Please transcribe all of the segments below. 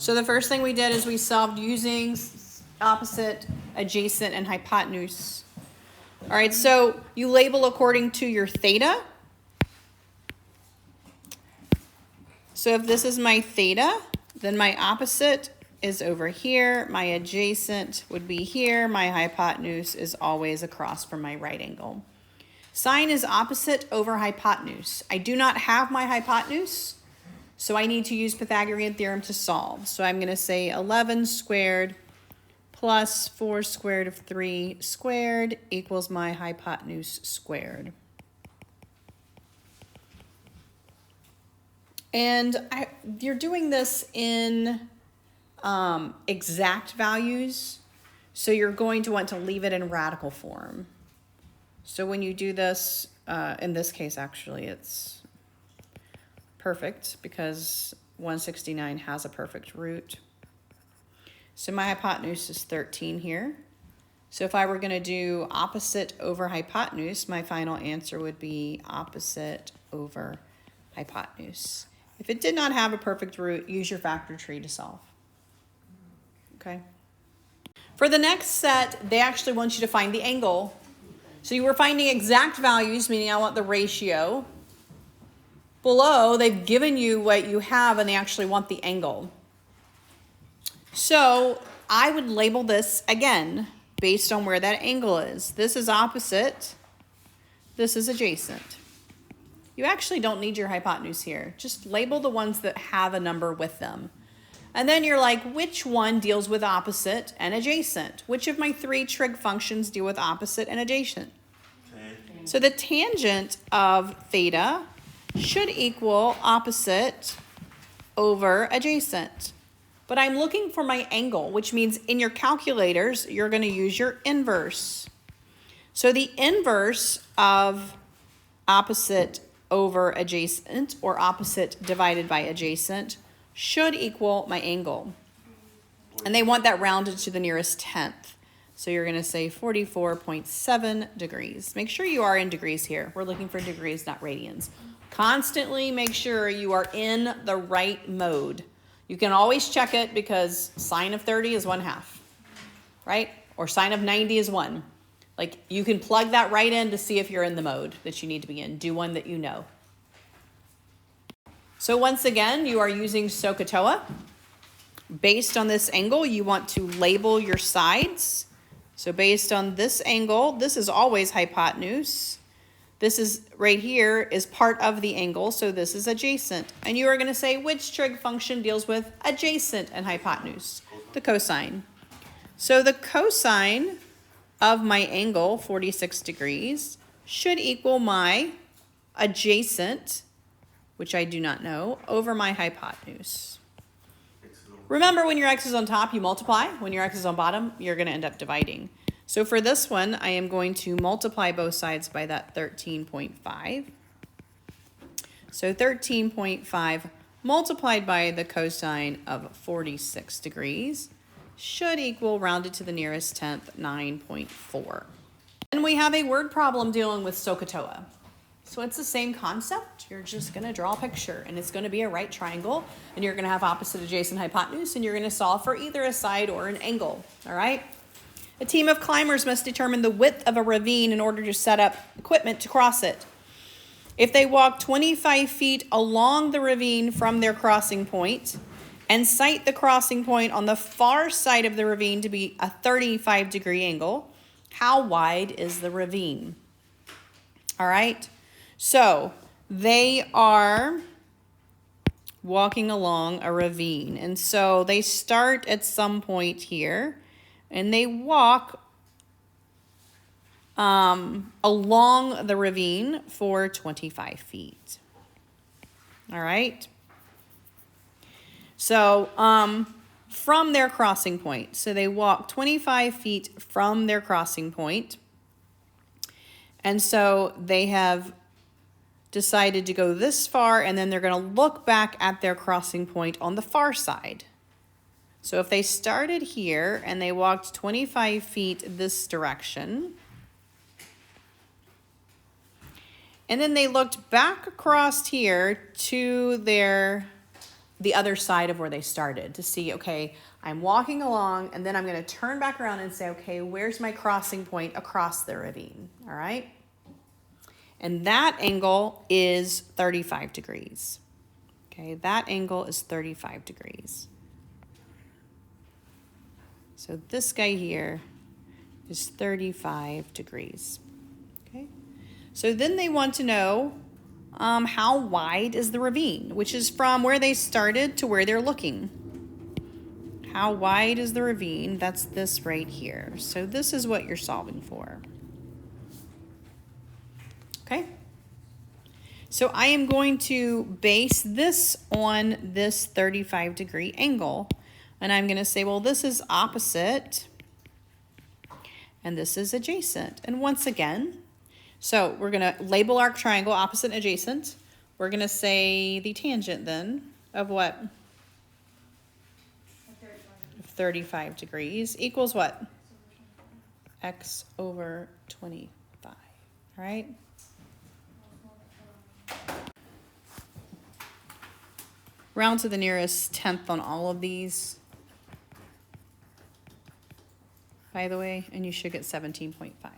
So the first thing we did is we solved using opposite, adjacent, and hypotenuse. All right, so you label according to your theta. So if this is my theta, then my opposite is over here. My adjacent would be here. My hypotenuse is always across from my right angle. Sine is opposite over hypotenuse. I do not have my hypotenuse, so I need to use Pythagorean Theorem to solve. So I'm going to say 11 squared plus 4 squared of 3 squared equals my hypotenuse squared. And you're doing this in exact values, so you're going to want to leave it in radical form. So when you do this, in this case actually it's perfect because 169 has a perfect root. So my hypotenuse is 13 here. So if I were going to do opposite over hypotenuse, my final answer would be opposite over hypotenuse. If it did not have a perfect root, use your factor tree to solve. Okay. For the next set, they actually want you to find the angle. So you were finding exact values, meaning I want the ratio. Below, they've given you what you have, and they actually want the angle. So I would label this, again, based on where that angle is. This is opposite. This is adjacent. You actually don't need your hypotenuse here. Just label the ones that have a number with them. And then you're like, which one deals with opposite and adjacent? Which of my 3 trig functions deal with opposite and adjacent? So the tangent of theta should equal opposite over adjacent. But I'm looking for my angle, which means in your calculators, you're going to use your inverse. So the inverse of opposite over adjacent, or opposite divided by adjacent, should equal my angle. And they want that rounded to the nearest tenth. So you're going to say 44.7 degrees. Make sure you are in degrees here. We're looking for degrees, not radians. Constantly make sure you are in the right mode. You can always check it because sine of 30 is 1/2, right? Or sine of 90 is 1. Like, you can plug that right in to see if you're in the mode that you need to be in. Do one that you know. So once again, you are using SOHCAHTOA. Based on this angle, you want to label your sides. So based on this angle, this is always hypotenuse. This is right here is part of the angle, so this is adjacent. And you are going to say which trig function deals with adjacent and hypotenuse? The cosine. So the cosine of my angle, 46 degrees, should equal my adjacent, which I do not know, over my hypotenuse. Remember, when your x is on top, you multiply. When your x is on bottom, you're going to end up dividing. So for this one, I am going to multiply both sides by that 13.5. So 13.5 multiplied by the cosine of 46 degrees should equal, rounded to the nearest tenth, 9.4. And we have a word problem dealing with SOHCAHTOA. So it's the same concept. You're just going to draw a picture, and it's going to be a right triangle, and you're going to have opposite, adjacent, hypotenuse, and you're going to solve for either a side or an angle, all right? A team of climbers must determine the width of a ravine in order to set up equipment to cross it. If they walk 25 feet along the ravine from their crossing point and sight the crossing point on the far side of the ravine to be a 35-degree angle, how wide is the ravine? All right, so they are walking along a ravine, and so they start at some point here, and they walk along the ravine for 25 feet. All right. So from their crossing point. So they walk 25 feet from their crossing point. And so they have decided to go this far, and then they're going to look back at their crossing point on the far side. So if they started here and they walked 25 feet this direction, and then they looked back across here to their the other side of where they started to see, okay, I'm walking along and then I'm going to turn back around and say, okay, where's my crossing point across the ravine? All right. And that angle is 35 degrees. Okay, that angle is 35 degrees. So this guy here is 35 degrees. Okay, so then they want to know how wide is the ravine, which is from where they started to where they're looking. How wide is the ravine? That's this right here. So this is what you're solving for. Okay. So I am going to base this on this 35-degree angle. And I'm going to say, well, this is opposite. And this is adjacent. And once again, so we're going to label our triangle opposite and adjacent. We're going to say the tangent then of what? 35 degrees equals what? X over 25. All right. Round to the nearest tenth on all of these, by the way, and you should get 17.5. All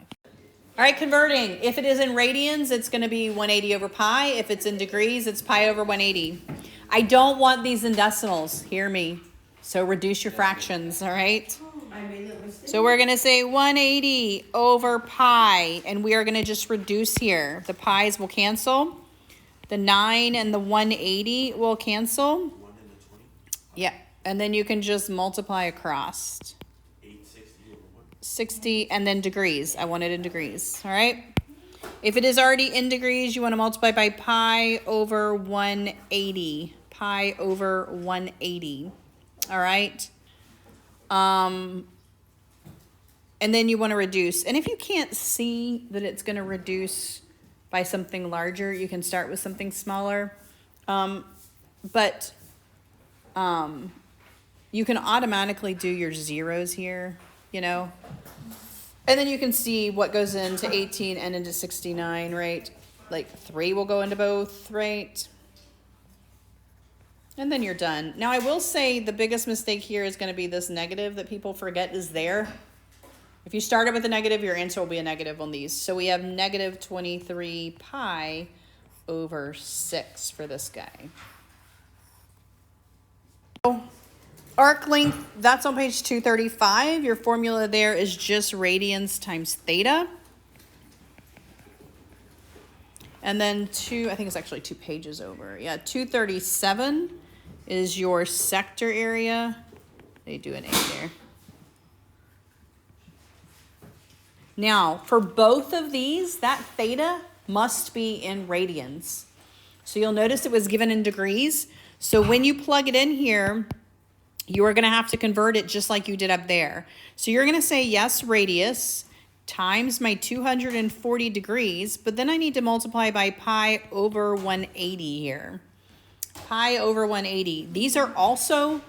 right, converting. If it is in radians, it's going to be 180 over pi. If it's in degrees, it's pi over 180. I don't want these in decimals. Hear me. So reduce your fractions, all right? So we're going to say 180 over pi, and we are going to just reduce here. The pi's will cancel. The 9 and the 180 will cancel. 1 and the 20? Yeah, and then you can just multiply across. 860 over 1? 60 and then degrees. I want it in degrees, all right? If it is already in degrees, you want to multiply by pi over 180. Pi over 180, all right? And then you want to reduce. And if you can't see that it's going to reduce by something larger, you can start with something smaller. But you can automatically do your zeros here, you know. And then you can see what goes into 18 and into 69, right? Like 3 will go into both, right? And then you're done. Now I will say the biggest mistake here is going to be this negative that people forget is there. If you started with a negative, your answer will be a negative on these. So we have negative 23 pi over 6 for this guy. So arc length, that's on page 235. Your formula there is just radians times theta. And then I think it's actually 2 pages over. Yeah, 237 is your sector area. They do an A there. Now, for both of these, that theta must be in radians. So you'll notice it was given in degrees. So when you plug it in here, you are going to have to convert it just like you did up there. So you're going to say, yes, radius times my 240 degrees, but then I need to multiply by pi over 180 here. Pi over 180. These are also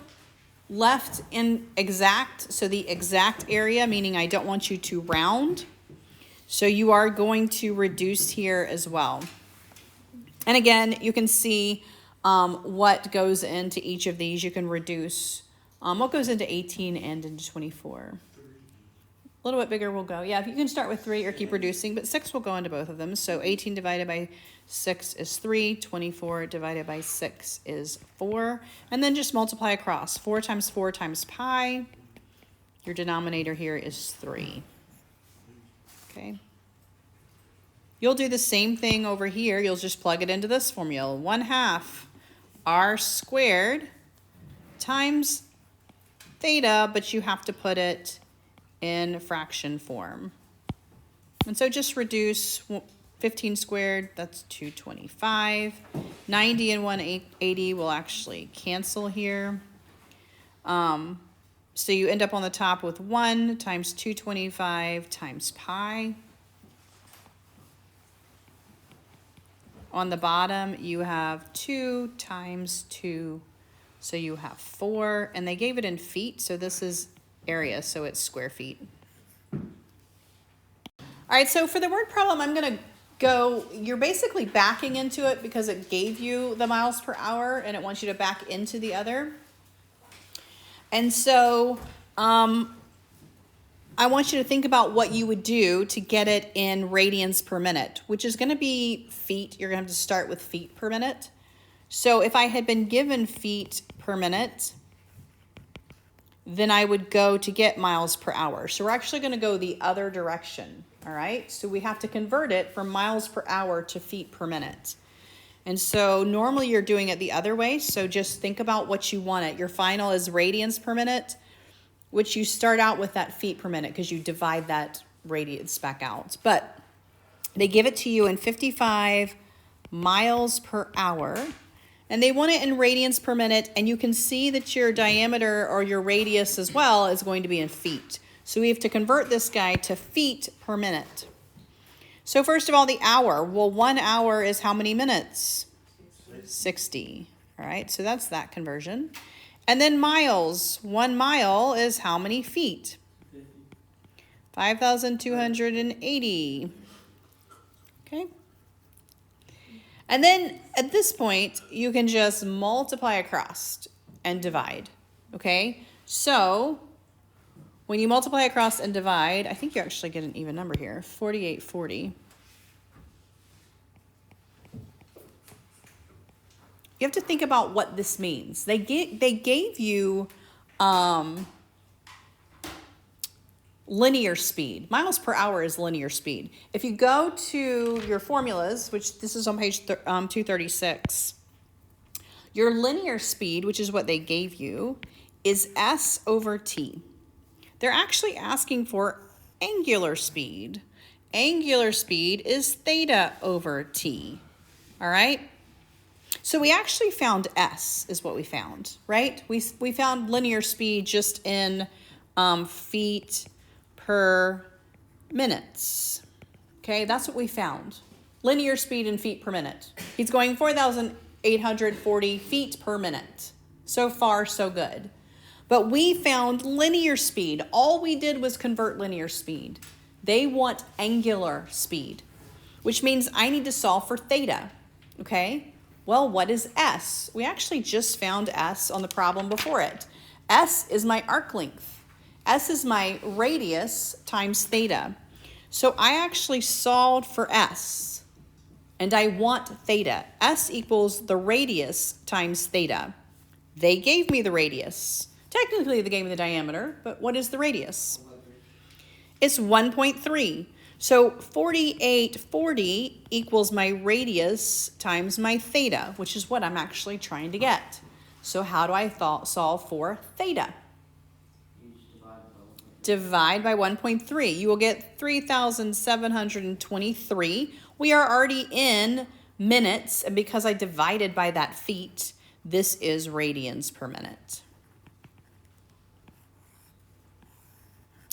left in exact, so the exact area, meaning I don't want you to round. So you are going to reduce here as well. And again, you can see what goes into each of these. You can reduce what goes into 18 and into 24. A little bit bigger will go. Yeah, you can start with 3 or keep reducing, but 6 will go into both of them. So 18 divided by 6 is 3. 24 divided by 6 is 4. And then just multiply across. 4 times 4 times pi. Your denominator here is 3. Okay. You'll do the same thing over here. You'll just plug it into this formula. 1/2 r squared times theta, but you have to put it in fraction form. And so just reduce 15 squared, that's 225. 90 and 180 will actually cancel here. So you end up on the top with 1 times 225 times pi. On the bottom, you have 2 times 2, so you have 4. And they gave it in feet, so this is area, so it's square feet. All right, so for the word problem, I'm going to you're basically backing into it because it gave you the miles per hour and it wants you to back into the other. And so I want you to think about what you would do to get it in radians per minute, which is going to be feet. You're going to have to start with feet per minute. So if I had been given feet per minute, then I would go to get miles per hour. So we're actually going to go the other direction, all right? So we have to convert it from miles per hour to feet per minute. And so normally you're doing it the other way, so just think about what you want it. Your final is radians per minute, which you start out with that feet per minute because you divide that radians back out. But they give it to you in 55 miles per hour. And they want it in radians per minute, and you can see that your diameter or your radius as well is going to be in feet. So we have to convert this guy to feet per minute. So first of all, the hour. Well, 1 hour is how many minutes? 60. All right, so that's that conversion. And then miles. 1 mile is how many feet? 5,280. Okay. And then at this point, you can just multiply across and divide, okay? So when you multiply across and divide, I think you actually get an even number here, 4840. You have to think about what this means. They gave you linear speed. Miles per hour is linear speed. If you go to your formulas, which this is on page 236, your linear speed, which is what they gave you, is s over t. They're actually asking for angular speed. Angular speed is theta over t. All right? So we actually found s is what we found, right? We found linear speed just in feet per minutes. Okay, that's what we found. Linear speed in feet per minute. He's going 4,840 feet per minute. So far, so good. But we found linear speed. All we did was convert linear speed. They want angular speed, which means I need to solve for theta. Okay, well, what is s? We actually just found s on the problem before it. S is my arc length. S is my radius times theta. So I actually solved for s, and I want theta. S equals the radius times theta. They gave me the radius. Technically, they gave me the diameter, but what is the radius? It's 1.3. So 4840 equals my radius times my theta, which is what I'm actually trying to get. So how do I solve for theta? Divide by 1.3. You will get 3,723. We are already in minutes, and because I divided by that feet, this is radians per minute.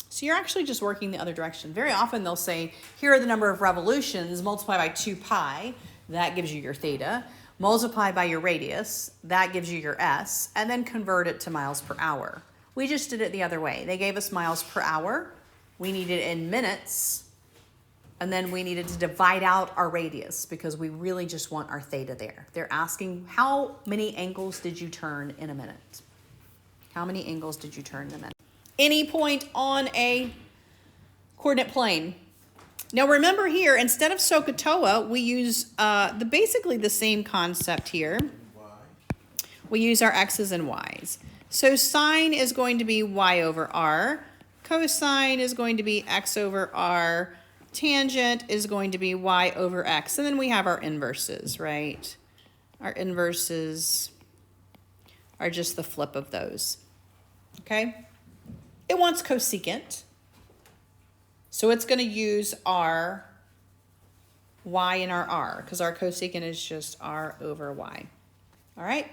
So you're actually just working the other direction. Very often they'll say, here are the number of revolutions, multiply by 2 pi, that gives you your theta. Multiply by your radius, that gives you your s, and then convert it to miles per hour. We just did it the other way. They gave us miles per hour. We needed it in minutes. And then we needed to divide out our radius because we really just want our theta there. They're asking, how many angles did you turn in a minute? How many angles did you turn in a minute? Any point on a coordinate plane. Now remember here, instead of SOHCAHTOA, we use basically the same concept here. We use our x's and y's. So sine is going to be y over r. Cosine is going to be x over r. Tangent is going to be y over x. And then we have our inverses, right? Our inverses are just the flip of those, okay? It wants cosecant. So it's going to use our y and our r because our cosecant is just r over y. All right?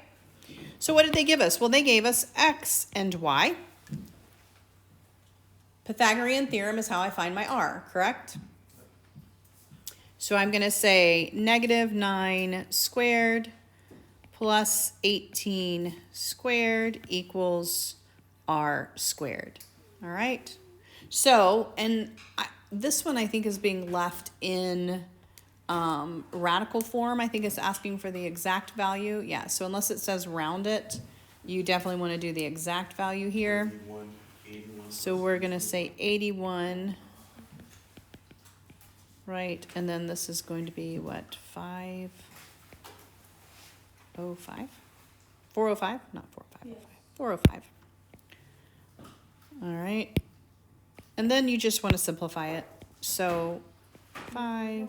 So what did they give us? Well, they gave us x and y. Pythagorean theorem is how I find my r, correct? So I'm going to say negative 9 squared plus 18 squared equals r squared. All right? So, and this one I think is being left in radical form, I think it's asking for the exact value. Yeah, so unless it says round it, you definitely want to do the exact value here. 81. So we're going to say 81, right? And then this is going to be what, 505? 405? Not 405. 405. All right. And then you just want to simplify it. So 5,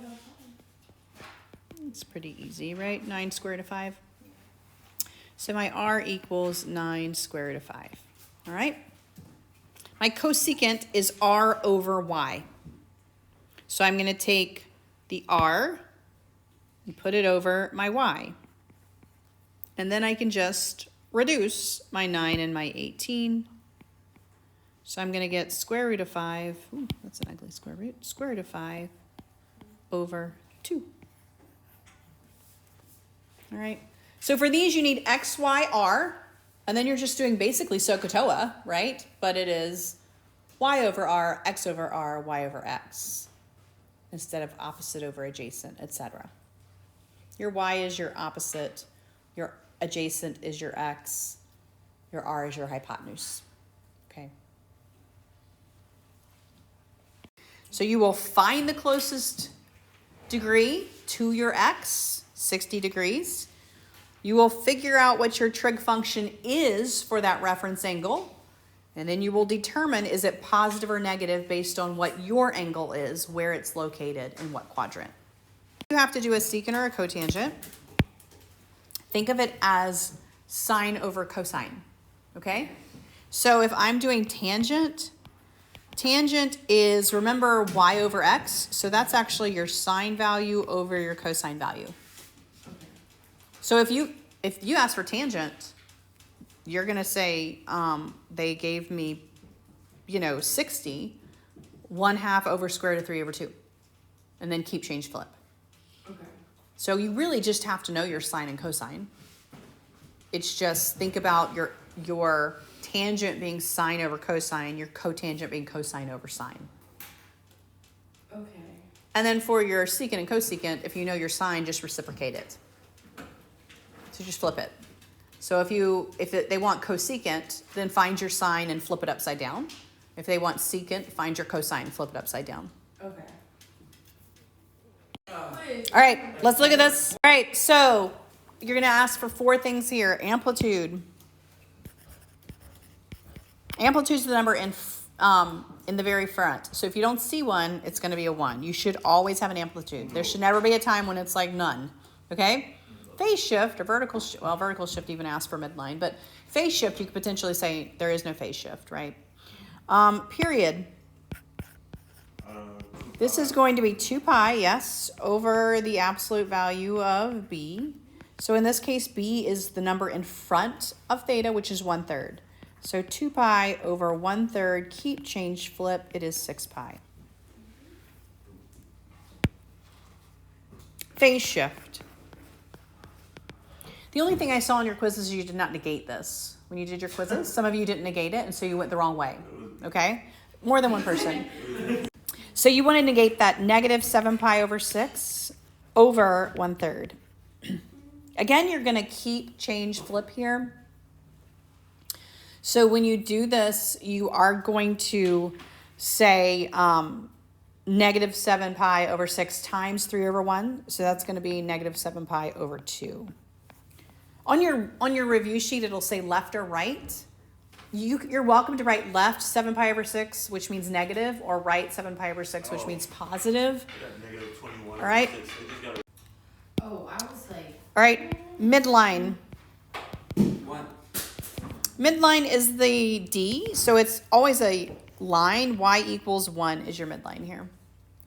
it's pretty easy, right? 9 square root of 5. So my r equals 9 square root of 5. All right? My cosecant is r over y. So I'm going to take the r and put it over my y. And then I can just reduce my 9 and my 18. So I'm going to get square root of 5. Ooh, that's an ugly square root. Square root of 5 over 2. All right. So for these, you need x, y, r. And then you're just doing basically SOHCAHTOA, right? But it is y over r, x over r, y over x, instead of opposite over adjacent, etc. Your y is your opposite, your adjacent is your x, your r is your hypotenuse. Okay. So you will find the closest degree to your x, 60 degrees. You will figure out what your trig function is for that reference angle, and then you will determine is it positive or negative based on what your angle is, where it's located, in what quadrant. You have to do a secant or a cotangent. Think of it as sine over cosine, okay? So if I'm doing tangent, tangent is, remember, y over x, so that's actually your sine value over your cosine value. So if you ask for tangent, you're going to say they gave me, 60, 1/2 over square root of 3 over 2, and then keep, change, flip. Okay. So you really just have to know your sine and cosine. It's just think about your tangent being sine over cosine, your cotangent being cosine over sine. Okay. And then for your secant and cosecant, if you know your sine, just reciprocate it. So just flip it. So if they want cosecant, then find your sine and flip it upside down. If they want secant, find your cosine and flip it upside down. Okay. All right, let's look at this. All right, so you're going to ask for 4 things here. Amplitude. Amplitude is the number in the very front. So if you don't see one, it's going to be a 1. You should always have an amplitude. There should never be a time when it's like none. Okay? Phase shift or vertical shift, well, vertical shift even asks for midline, but phase shift, you could potentially say there is no phase shift, right? Period. This is going to be 2 pi, yes, over the absolute value of b. So in this case, b is the number in front of theta, which is 1/3. So 2 pi over 1/3, keep, change, flip, it is 6 pi. Phase shift. The only thing I saw in your quizzes is you did not negate this. When you did your quizzes, some of you didn't negate it, and so you went the wrong way, okay? More than one person. So you want to negate that negative 7 pi over 6 over 1/3. Again, you're going to keep, change, flip here. So when you do this, you are going to say negative 7 pi over 6 times 3 over 1. So that's going to be negative 7 pi over 2. On your review sheet, it'll say left or right. You're welcome to write left 7 pi over 6, which means negative, or right 7 pi over 6, which means positive. Negative 21. All right. Oh, I was like. All right, midline. 1. Midline is the D, so it's always a line. Y equals 1 is your midline here.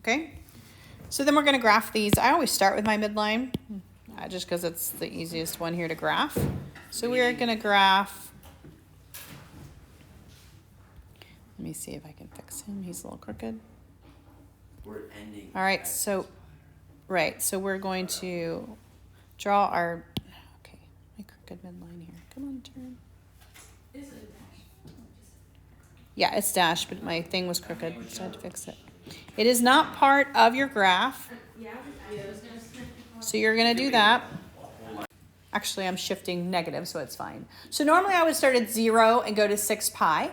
Okay? So then we're going to graph these. I always start with my midline, just because it's the easiest one here to graph. So we are going to graph. Let me see if I can fix him. He's a little crooked. We're ending. All right, so we're going to draw our, okay, my crooked midline here. Come on, turn. Is it a dash? Yeah, it's dashed, but my thing was crooked, so I had to fix it. It is not part of your graph. Yeah, I was gonna So you're gonna do that. Actually, I'm shifting negative, so it's fine. So normally I would start at 0 and go to 6 pi,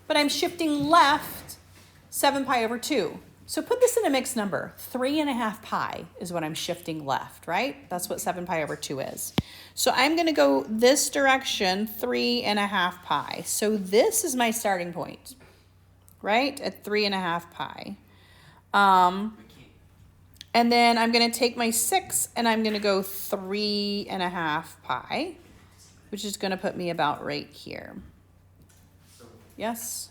but I'm shifting left 7 pi over 2. So put this in a mixed number. 3.5 pi is what I'm shifting left, right? That's what 7 pi over 2 is. So I'm going to go this direction, 3.5 pi. So this is my starting point, right? At 3.5 pi. And then I'm going to take my 6 and I'm going to go 3.5 pi, which is going to put me about right here. Yes?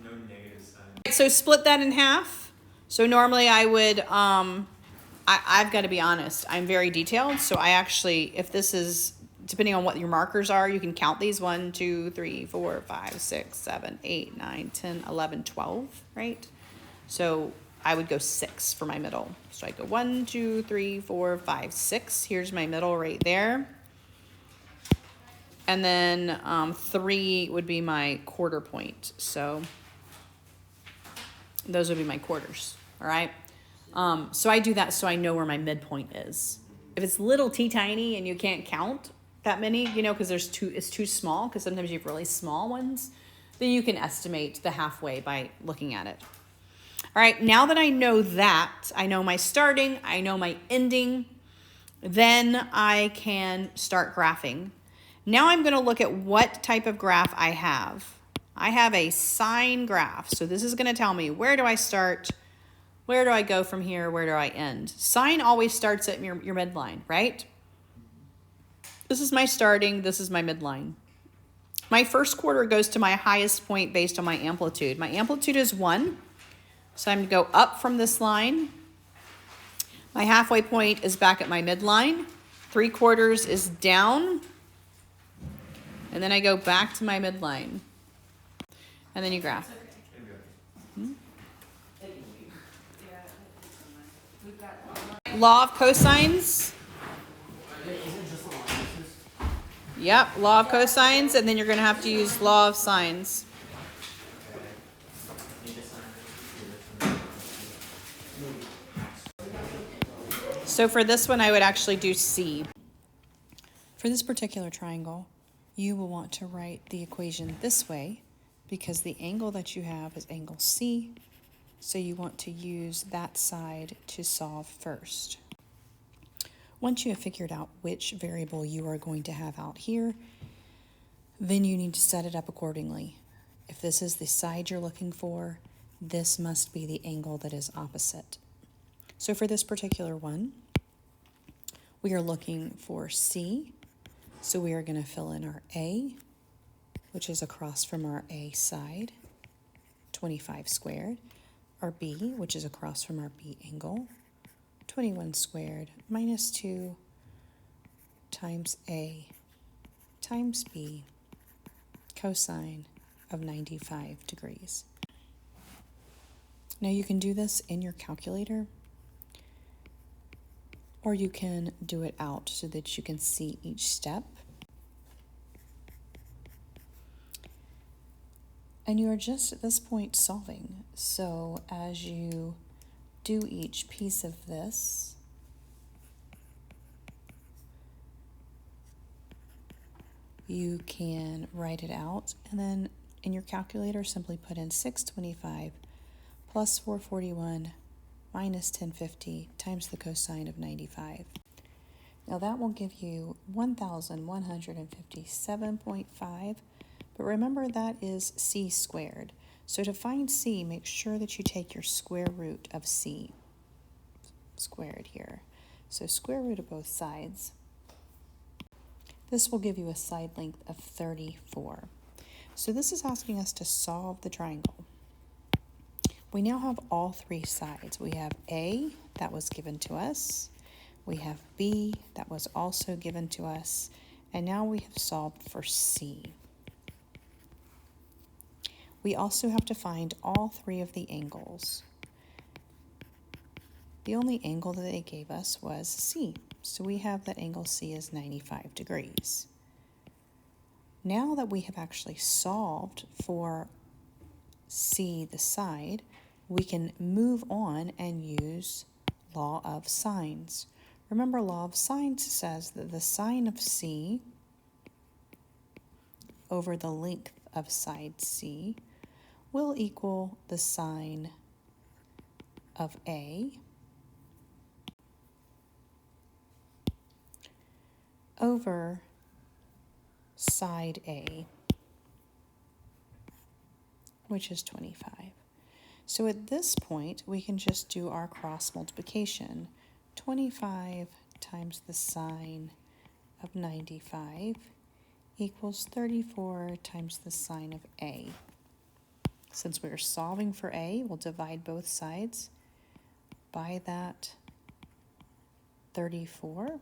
No negative sign. So split that in half. So normally I would, I've got to be honest, I'm very detailed. So I actually, if this is, depending on what your markers are, you can count these 1, 2, 3, 4, 5, 6, 7, 8, 9, 10, 11, 12, right? So I would go 6 for my middle. So I go 1, 2, 3, 4, 5, 6. Here's my middle right there. And then 3 would be my quarter point. So those would be my quarters, all right? So I do that so I know where my midpoint is. If it's little tiny and you can't count that many, you know, because it's too small, because sometimes you have really small ones, then you can estimate the halfway by looking at it. All right, now that I know that, I know my starting, I know my ending, then I can start graphing. Now I'm going to look at what type of graph I have. I have a sine graph. So this is going to tell me, where do I start? Where do I go from here? Where do I end? Sine always starts at your midline, right? This is my starting. This is my midline. My first quarter goes to my highest point based on my amplitude. My amplitude is 1. So I'm going to go up from this line. My halfway point is back at my midline. 3/4 is down. And then I go back to my midline. And then you graph. Law of cosines. Yep, law of cosines. And then you're going to have to use law of sines. So for this one, I would actually do C. For this particular triangle, you will want to write the equation this way because the angle that you have is angle C. So you want to use that side to solve first. Once you have figured out which variable you are going to have out here, then you need to set it up accordingly. If this is the side you're looking for, this must be the angle that is opposite. So for this particular one, we are looking for C. So we are going to fill in our A, which is across from our A side, 25 squared. Our B, which is across from our B angle, 21 squared minus 2 times A times B cosine of 95 degrees. Now you can do this in your calculator, or you can do it out so that you can see each step. And you are just at this point solving. So as you do each piece of this, you can write it out, and then in your calculator simply put in 625 plus 441 minus 1050 times the cosine of 95. Now that will give you 1,157.5, but remember that is C squared. So to find C, make sure that you take your square root of C squared here. So square root of both sides. This will give you a side length of 34. So this is asking us to solve the triangle. We now have all three sides. We have A, that was given to us. We have B, that was also given to us. And now we have solved for C. We also have to find all three of the angles. The only angle that they gave us was C. So we have that angle C is 95 degrees. Now that we have actually solved for C, the side, we can move on and use law of sines. Remember, law of sines says that the sine of C over the length of side C will equal the sine of A over side A, which is 25. So at this point, we can just do our cross multiplication. 25 times the sine of 95 equals 34 times the sine of A. Since we're solving for A, we'll divide both sides by that 34.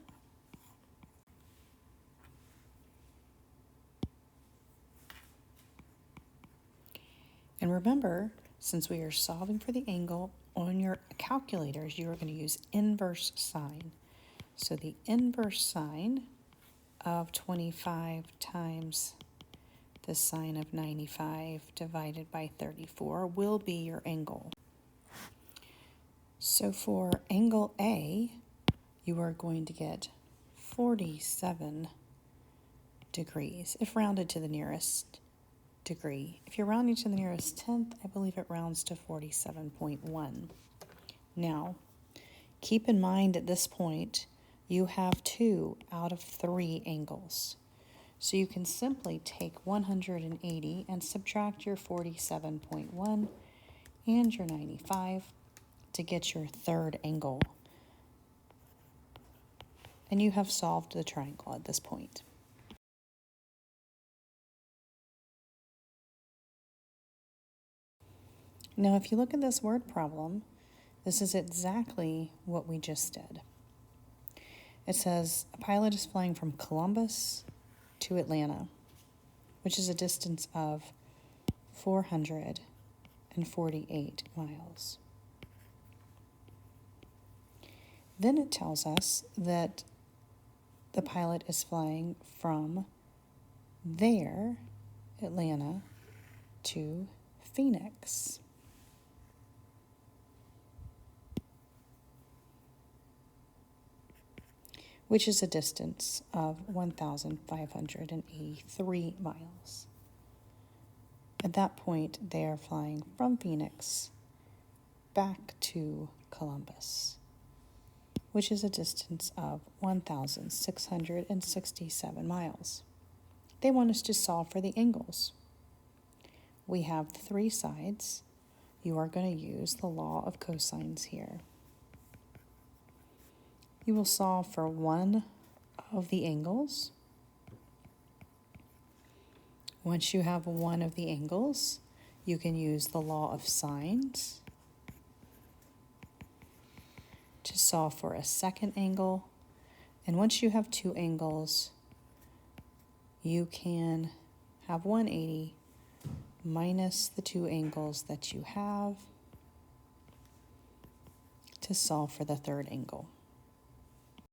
And remember, since we are solving for the angle, on your calculators, you are going to use inverse sine. So the inverse sine of 25 times the sine of 95 divided by 34 will be your angle. So for angle A, you are going to get 47 degrees, if rounded to the nearest degree. If you're rounding to the nearest tenth, I believe it rounds to 47.1. Now, keep in mind at this point, you have 2 out of 3 angles. So you can simply take 180 and subtract your 47.1 and your 95 to get your third angle. And you have solved the triangle at this point. Now, if you look at this word problem, this is exactly what we just did. It says a pilot is flying from Columbus to Atlanta, which is a distance of 448 miles. Then it tells us that the pilot is flying from there, Atlanta, to Phoenix. Which is a distance of 1,583 miles. At that point, they are flying from Phoenix back to Columbus, which is a distance of 1,667 miles. They want us to solve for the angles. We have 3 sides. You are going to use the law of cosines here. You will solve for one of the angles. Once you have one of the angles, you can use the law of sines to solve for a second angle. And once you have 2 angles, you can have 180 minus the 2 angles that you have to solve for the third angle.